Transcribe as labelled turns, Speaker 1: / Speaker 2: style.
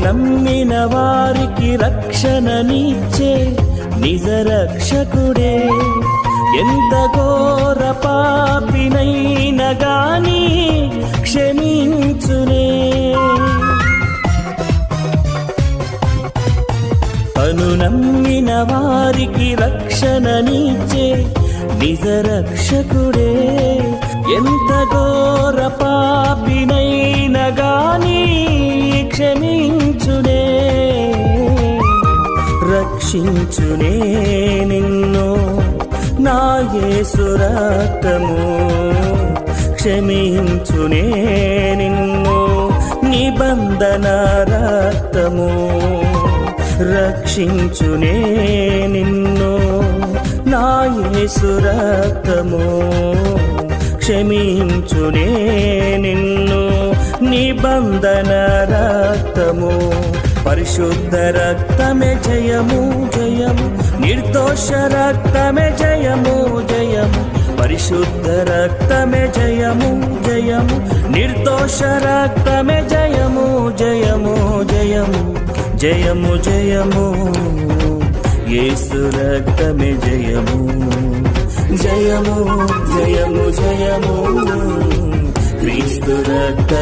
Speaker 1: నమ్మిన వారికి రక్షణనిచ్చే నిజ రక్షకుడే. ఎంత ఘోర పాపినైనా గాని క్షమించునే. తను నమ్మిన వారికి రక్షణనిచ్చే నిజ రక్షకుడే. ఎంత ఘోర పాపినైనా గాని క్షమించునే. రక్షించునే నిన్ను నా యేసు రక్తము. క్షమించునే నిన్ను నిబంధన రక్తము. రక్షించునే నిన్ను నా యేసు రక్తము. క్షమించునే నిన్ను నిబంధన రక్తము. పరిశుద్ధ రక్తమే జయము జయము. నిర్దోష రక్తమే జయము జయము. పరిశుద్ధ రక్తమే జయము జయము. నిర్దోష రక్తమే జయము జయము జయము జయము జయము. యేసు రక్తమే జయము జయము జయము జయము. క్రీస్తు రక్తమే